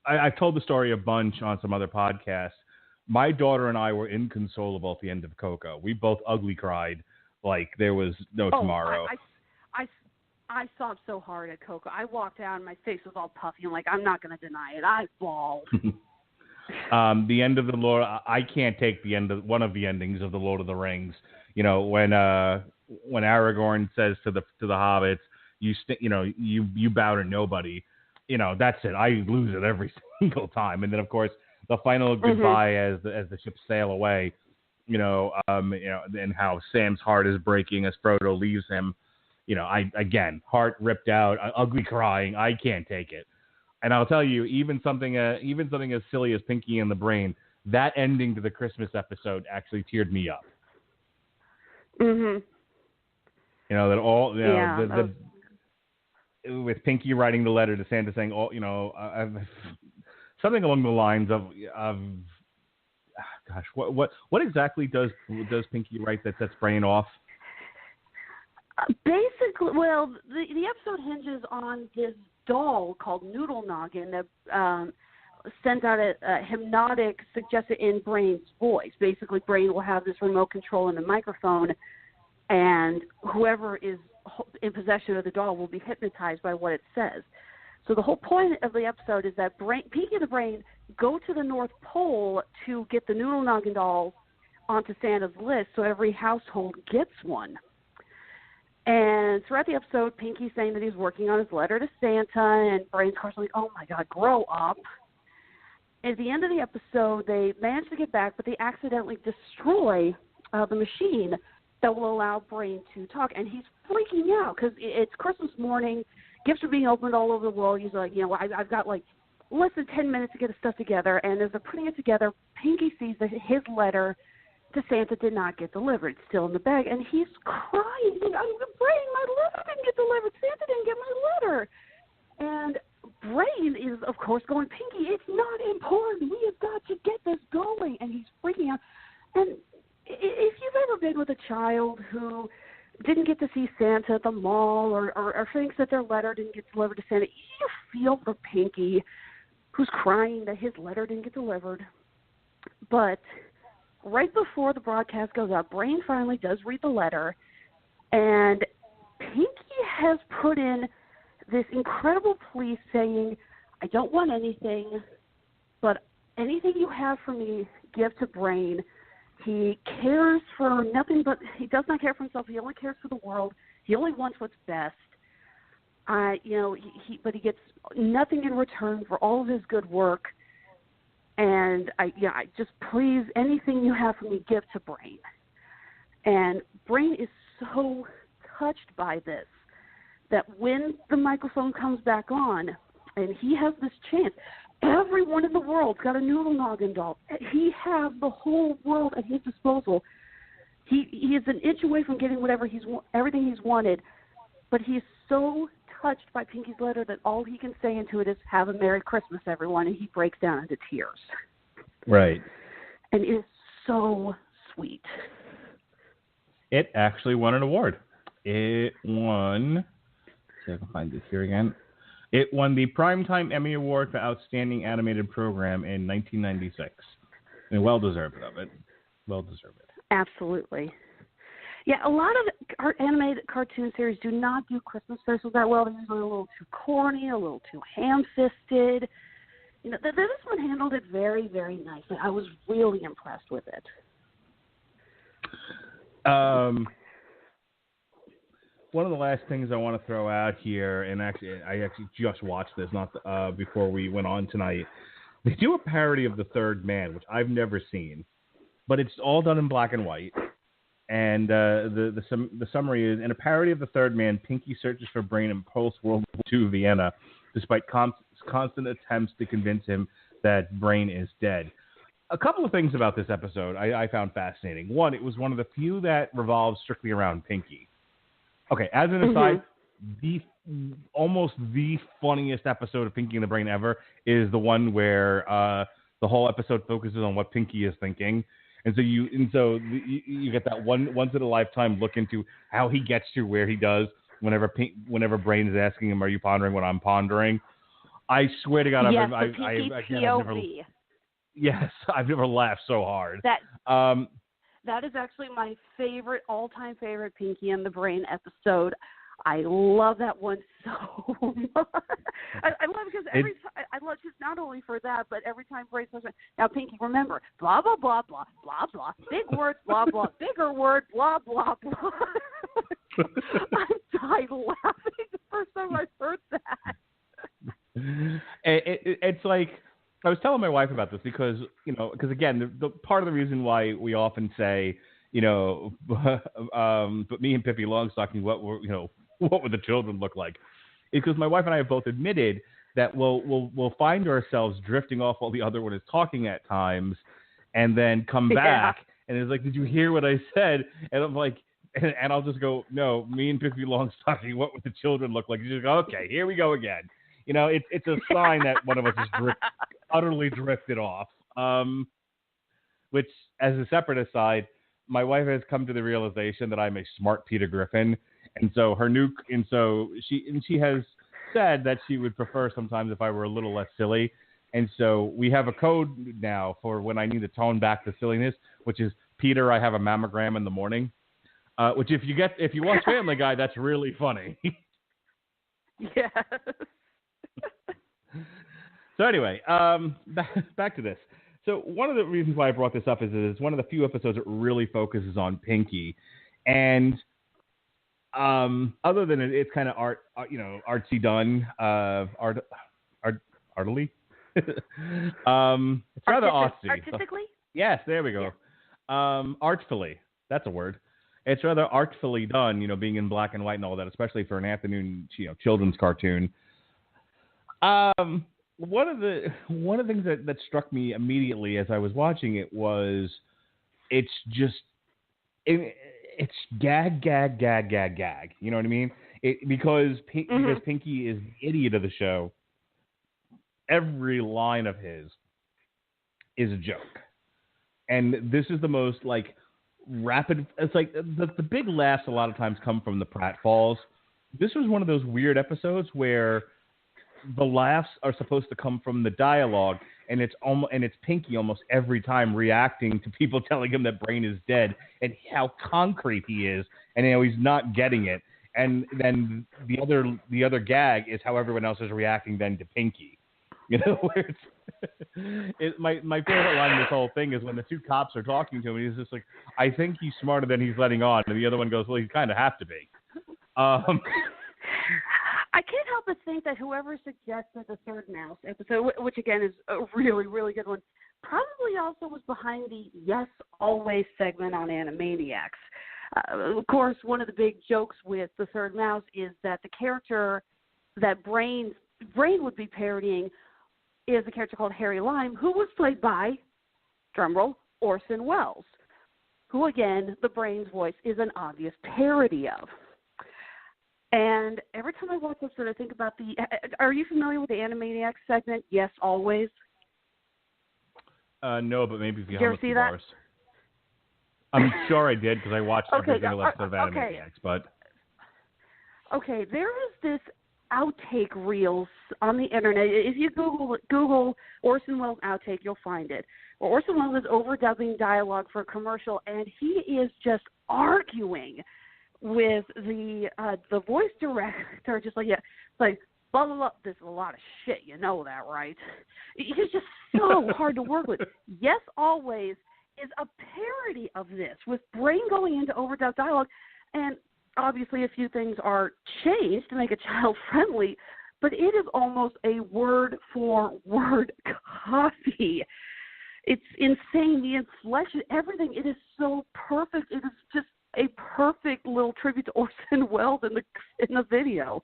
I've told the story a bunch on some other podcasts. My daughter and I were inconsolable at the end of Coco. We both ugly cried like there was no tomorrow. I sobbed so hard at Coco. I walked out and my face was all puffy. I'm like, I'm not going to deny it. I bawled. The end of the Lord. I can't take the end of one of the endings of the Lord of the Rings. When Aragorn says to the hobbits, you bow to nobody. That's it. I lose it every single time. And then of course the final goodbye as the ships sail away. And how Sam's heart is breaking as Frodo leaves him. Heart ripped out, ugly crying. I can't take it. And I'll tell you, even something as silly as Pinky and the Brain, that ending to the Christmas episode actually teared me up. Mhm. With Pinky writing the letter to Santa saying, something along the lines of what exactly does Pinky write that sets Brain off? Basically, well, the episode hinges on this doll called Noodle Noggin that sent out a hypnotic suggested in Brain's voice. Basically, Brain will have this remote control in the microphone, and whoever is in possession of the doll will be hypnotized by what it says. So the whole point of the episode is that Pinky and the Brain go to the North Pole to get the Noodle Noggin dolls onto Santa's list so every household gets one. And throughout the episode, Pinky's saying that he's working on his letter to Santa, and Brain's of course like, oh my God, grow up. At the end of the episode, they manage to get back, but they accidentally destroy the machine that will allow Brain to talk. And he's freaking out because it's Christmas morning. Gifts are being opened all over the world. He's like, I've got like less than 10 minutes to get his stuff together. And as they're putting it together, Pinky sees that his letter to Santa did not get delivered. It's still in the bag. And he's crying. He's like, Brain, my letter didn't get delivered. Santa didn't get my letter. And Brain is, of course, going, Pinky, it's not important. We have got to get this going. And he's freaking out. And if you've ever been with a child who didn't get to see Santa at the mall or thinks that their letter didn't get delivered to Santa, you feel for Pinky, who's crying that his letter didn't get delivered. But right before the broadcast goes out, Brain finally does read the letter, and Pinky has put in this incredible plea saying, I don't want anything, but anything you have for me, give to Brain. He cares for nothing but, he does not care for himself. He only cares for the world. He only wants what's best. But he gets nothing in return for all of his good work. And I just please, anything you have for me, give to Brain. And Brain is so touched by this that when the microphone comes back on and he has this chance, everyone in the world's got a noodle noggin doll. He has the whole world at his disposal. He is an inch away from getting everything he's wanted, but he's so touched by Pinky's letter that all he can say into it is, have a Merry Christmas, everyone, and he breaks down into tears. Right. And it is so sweet. It actually won an award. It won, see if I can find this here again. It won the Primetime Emmy Award for Outstanding Animated Program in 1996. And well-deserved of it. Well-deserved it. Absolutely. Yeah, a lot of animated cartoon series do not do Christmas specials that well. They're usually a little too corny, a little too ham-fisted. This one handled it very, very nicely. I was really impressed with it. One of the last things I want to throw out here, and I actually just watched this before we went on tonight. They do a parody of The Third Man, which I've never seen, but it's all done in black and white. And the summary is, in a parody of The Third Man, Pinky searches for Brain in post-World War II Vienna, despite constant attempts to convince him that Brain is dead. A couple of things about this episode I found fascinating. One, it was one of the few that revolved strictly around Pinky. Okay, as an aside, almost the funniest episode of Pinky and the Brain ever is the one where the whole episode focuses on what Pinky is thinking. And so you get that once in a lifetime look into how he gets to where he does whenever Brain is asking him, "Are you pondering what I'm pondering?" I swear to God, I've never laughed so hard. That is actually my all-time favorite Pinky and the Brain episode. I love that one so much. I love it because I love just not only for that, but every time Brain says, now Pinky, remember, blah, blah, blah, blah, blah, blah, big words, blah, blah, bigger word, blah, blah, blah. I died laughing the first time I heard that. It's like, I was telling my wife about this because again, the part of the reason why we often say, but me and Pippi Longstocking, what would the children look like? Is because my wife and I have both admitted that we'll find ourselves drifting off while the other one is talking at times, and then come back and it's like, did you hear what I said? And I'm like, and I'll just go, no, me and Pippi Longstocking, what would the children look like? You just go, okay, here we go again. It's a sign that one of us is utterly drifted off. Which, as a separate aside, my wife has come to the realization that I'm a smart Peter Griffin, and so she has said that she would prefer sometimes if I were a little less silly, and so we have a code now for when I need to tone back the silliness, which is Peter, I have a mammogram in the morning. Which if you watch Family Guy, that's really funny. Yes. So anyway, back to this. So one of the reasons why I brought this up is it's one of the few episodes that really focuses on Pinky, and other than it's kind of artsy done, artily. It's rather artsy. Artistically? Yes, there we go. Yeah. Artfully. That's a word. It's rather artfully done, being in black and white and all that, especially for an afternoon, children's cartoon. One of the things that struck me immediately as I was watching it was it's gag. You know what I mean? Because Pinky is the idiot of the show. Every line of his is a joke, and this is the most rapid. It's like the big laughs a lot of times come from the pratfalls. This was one of those weird episodes where the laughs are supposed to come from the dialogue, and it's Pinky almost every time reacting to people telling him that Brain is dead and how concrete he is, and he's not getting it. And then the other gag is how everyone else is reacting then to Pinky. Where my favorite line in this whole thing is when the two cops are talking to him, and he's just like, I think he's smarter than he's letting on, and the other one goes, well, you kind of have to be. I can't help but think that whoever suggested the Third Mouse episode, which again is a really, really good one, probably also was behind the Yes Always segment on Animaniacs. Of course, one of the big jokes with the Third Mouse is that the character that Brain would be parodying is a character called Harry Lime, who was played by, drumroll, Orson Welles, who, again, the Brain's voice is an obvious parody of. And every time I watch this, I think about are you familiar with the Animaniacs segment, Yes Always? No, but maybe if you ever see that? Bars. I'm sure I did because I watched every single episode of Animaniacs. But okay, there is this outtake reels on the internet. If you Google Orson Welles outtake, you'll find it. Well, Orson Welles is overdubbing dialogue for a commercial, and he is just arguing with the voice director, just like, blah, blah, blah, this is a lot of shit, you know that, right? It's just so hard to work with. Yes Always is a parody of this, with Brain going into overdubbed dialogue, and obviously a few things are changed to make it child-friendly, but it is almost a word-for-word copy. It's insane. The inflection, everything, it is so perfect. It is just a perfect little tribute to Orson Welles in the video.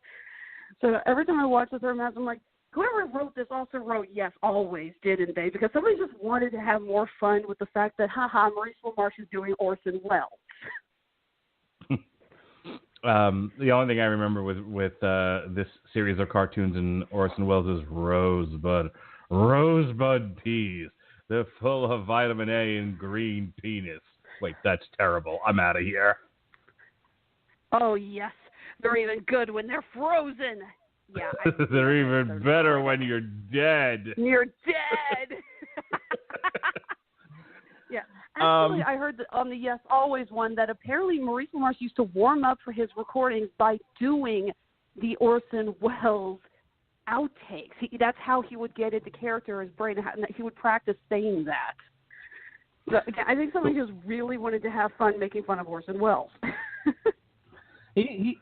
So every time I watch the Third Mouse, I'm like, whoever wrote this also wrote Yes Always, didn't they? Because somebody just wanted to have more fun with the fact that, Maurice LaMarche is doing Orson Welles. The only thing I remember with this series of cartoons and Orson Welles is Rosebud peas. They're full of vitamin A and green penis. Wait, that's terrible. I'm out of here. Oh, yes. They're even good when they're frozen. Yeah. They're even better when you're dead. You're dead. Yeah. Actually, I heard that on the Yes Always one that apparently Maurice LaMarche used to warm up for his recordings by doing the Orson Welles outtakes. That's how he would get into character as Brain. He would practice saying that. But I think somebody just really wanted to have fun making fun of Orson Welles.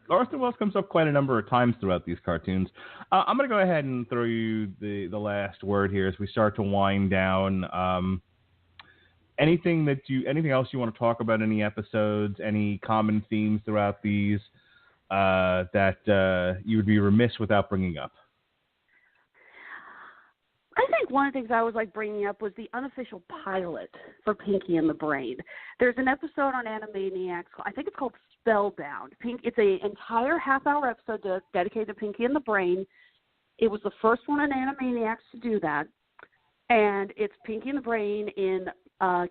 Orson Welles comes up quite a number of times throughout these cartoons. I'm going to go ahead and throw you the last word here as we start to wind down. Anything else you want to talk about? Any episodes? Any common themes throughout these that you would be remiss without bringing up? I think one of the things I was bringing up was the unofficial pilot for Pinky and the Brain. There's an episode on Animaniacs, I think it's called Spellbound. It's an entire half-hour episode dedicated to Pinky and the Brain. It was the first one on Animaniacs to do that. And it's Pinky and the Brain in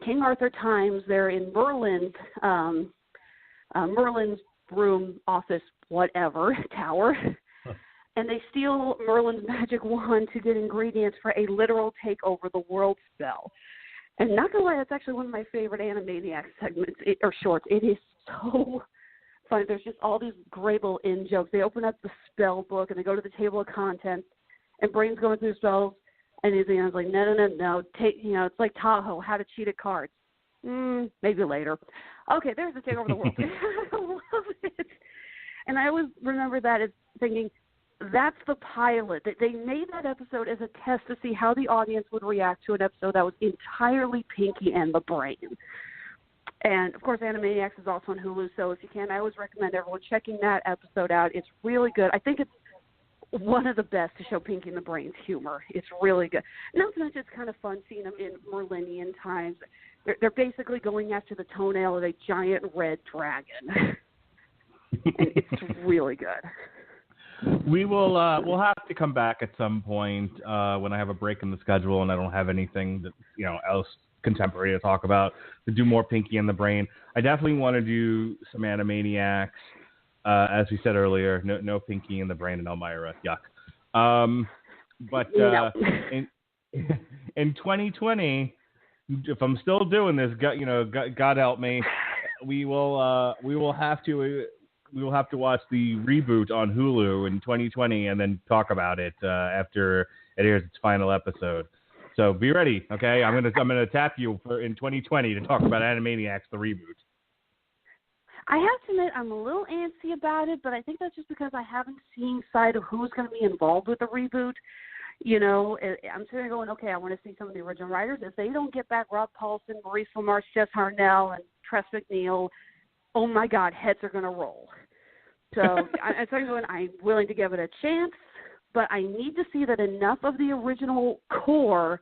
King Arthur times. They're in Merlin's room, office, whatever, tower. And they steal Merlin's magic wand to get ingredients for a literal take-over the world spell. And not gonna lie, that's actually one of my favorite Animaniacs segments, or shorts. It is so funny. There's just all these great little in-jokes. They open up the spell book, and they go to the table of contents, and Brain's going through spells, and he's like, no. It's like Tahoe, how to cheat at cards. Maybe later. Okay, there's the take over the world. I love it. And I always remember that as thinking, that's the pilot. They made that episode as a test to see how the audience would react to an episode that was entirely Pinky and the Brain. And, of course, Animaniacs is also on Hulu, so if you can, I always recommend everyone checking that episode out. It's really good. I think it's one of the best to show Pinky and the Brain's humor. It's really good. Not to mention it's kind of fun seeing them in Merlinian times. They're basically going after the toenail of a giant red dragon. And it's really good. We will. We'll have to come back at some point when I have a break in the schedule and I don't have anything that else contemporary to talk about, to do more Pinky and the Brain. I definitely want to do some Animaniacs. As we said earlier, no Pinky and the Brain and Elmyra. Yuck. But in 2020, if I'm still doing this, God help me, we will have to watch the reboot on Hulu in 2020 and then talk about it after it airs its final episode. So be ready, okay? I'm gonna tap you in 2020 to talk about Animaniacs the reboot. I have to admit, I'm a little antsy about it, but I think that's just because I haven't seen side of who's going to be involved with the reboot. I'm sitting there going, okay, I want to see some of the original writers. If they don't get back Rob Paulson, Maurice LaMarche, Jess Harnell, and Tress MacNeille, oh my God, heads are going to roll. So I'm starting going, I'm willing to give it a chance, but I need to see that enough of the original core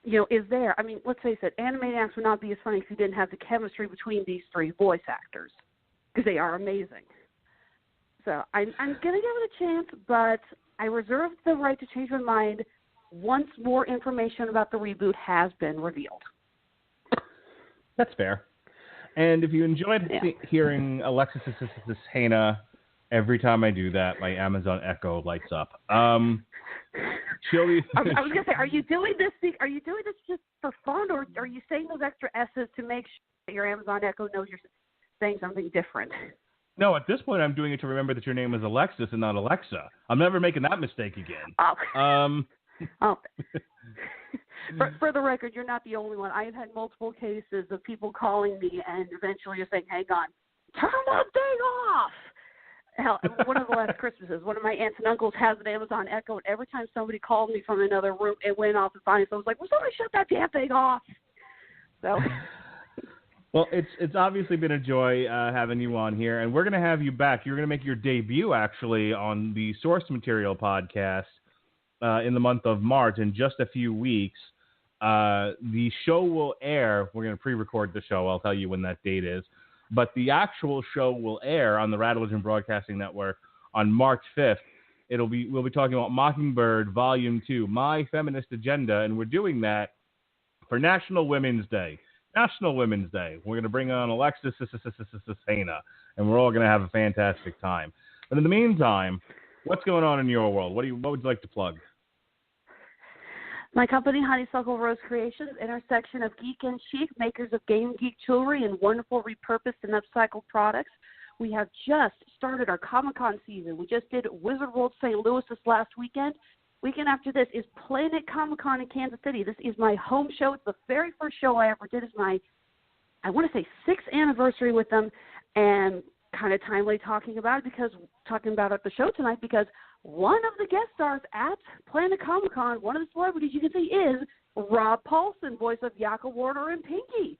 is there. I mean, let's face it, Animaniacs would not be as funny if you didn't have the chemistry between these three voice actors, because they are amazing. So I'm going to give it a chance, but I reserve the right to change my mind once more information about the reboot has been revealed. That's fair. And if you enjoyed hearing Alexis Hejna every time I do that, my Amazon Echo lights up. I was going to say, are you doing this just for fun, or are you saying those extra S's to make sure that your Amazon Echo knows you're saying something different? No, at this point, I'm doing it to remember that your name is Alexis and not Alexa. I'm never making that mistake again. Oh. For the record, you're not the only one. I have had multiple cases of people calling me and eventually just saying, hang on, turn that thing off. Hell, one of the last Christmases, one of my aunts and uncles has an Amazon Echo, and every time somebody called me from another room, it went off and finally, so I was like, will somebody shut that damn thing off? So... Well, it's obviously been a joy having you on here, and we're going to have you back. You're going to make your debut, actually, on the Source Material podcast in the month of March in just a few weeks. The show will air. We're going to pre-record the show. I'll tell you when that date is. But the actual show will air on the Radulich Broadcasting Network on March 5th. We'll be talking about Mockingbird Volume 2, My Feminist Agenda, and we're doing that for National Women's Day. National Women's Day. We're going to bring on Alexis Hejna, and we're all going to have a fantastic time. But in the meantime, what's going on in your world? What would you like to plug? My company, Honeysuckle Rose Creations, intersection of geek and chic, makers of game geek jewelry and wonderful repurposed and upcycled products. We have just started our Comic-Con season. We just did Wizard World St. Louis this last weekend. Weekend after this is Planet Comic-Con in Kansas City. This is my home show. It's the very first show I ever did. It's my, I want to say, 6th anniversary with them, and kind of timely talking about it at the show tonight because one of the guest stars at Planet Comic-Con, one of the celebrities you can see is Rob Paulson, voice of Yakka Warder and Pinky.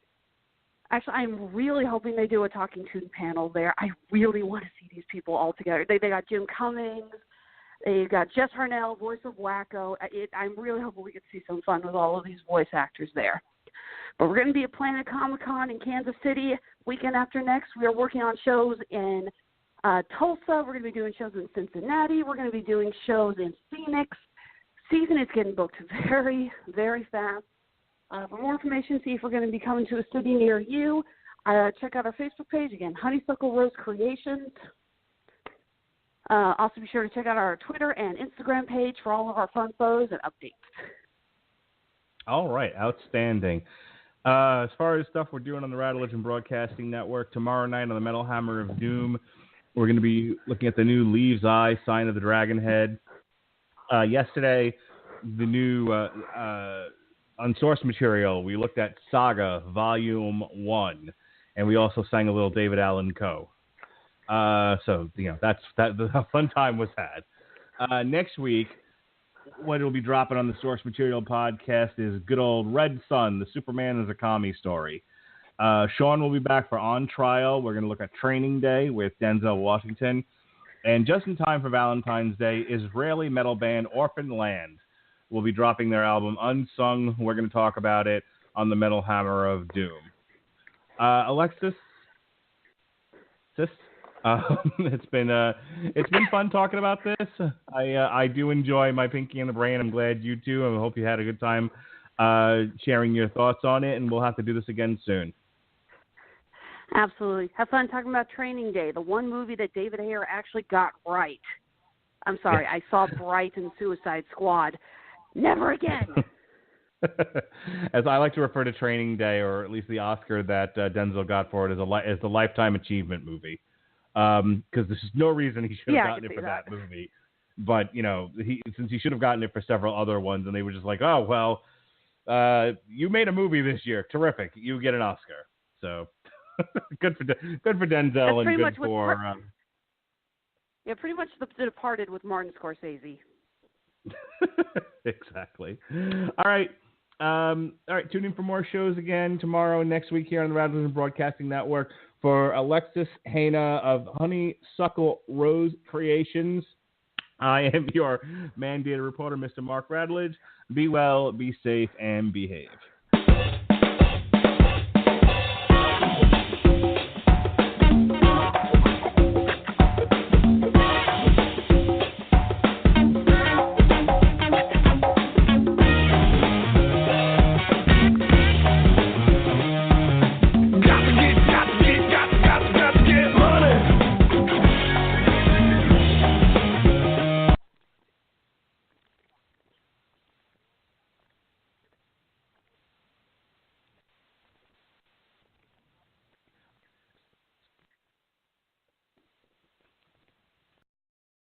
Actually, I'm really hoping they do a Talking Toon panel there. I really want to see these people all together. They got Jim Cummings. They've got Jess Harnell, voice of Wacko. I'm really hoping we get to see some fun with all of these voice actors there. But we're going to be at Planet Comic-Con in Kansas City weekend after next. We are working on shows in Tulsa. We're going to be doing shows in Cincinnati. We're going to be doing shows in Phoenix. Season is getting booked very, very fast. For more information, see if we're going to be coming to a city near you. Check out our Facebook page, again, Honeysuckle Rose Creations. Also be sure to check out our Twitter and Instagram page for all of our fun photos and updates. All right, outstanding. As far as stuff we're doing on the Radulich Broadcasting Network, tomorrow night on the Metal Hammer of Doom, we're going to be looking at the new Leaves' Eye, Sign of the Dragon Head. Yesterday, the new on Source Material, we looked at Saga Volume 1, and we also sang a little David Allan Coe. So, that's a fun time was had. Next week, what will be dropping on the Source Material podcast is good old Red Sun, the Superman is a commie story. Sean will be back for On Trial. We're going to look at Training Day with Denzel Washington. And just in time for Valentine's Day, Israeli metal band Orphan Land will be dropping their album Unsung. We're going to talk about it on the Metal Hammer of Doom. Alexis, it's been fun talking about this. I do enjoy my Pinky and the Brain. I'm glad you do. I hope you had a good time sharing your thoughts on it, and we'll have to do this again soon. Absolutely. Have fun talking about Training Day, the one movie that David Ayer actually got right. I'm sorry, I saw Bright and Suicide Squad. Never again. As I like to refer to Training Day, or at least the Oscar that Denzel got for it, as the Lifetime Achievement movie. Because there's no reason he should have gotten it for that movie. But, since he should have gotten it for several other ones, and they were just like, oh, well, you made a movie this year. Terrific. You get an Oscar. So... good for Denzel and good for pretty much The Departed with Martin Scorsese. Exactly. All right. Tune in for more shows again tomorrow and next week here on the Radulich Broadcasting Network. For Alexis Hejna of Honeysuckle Rose Creations, I am your mandated reporter, Mr. Mark Radulich. Be well, be safe, and behave.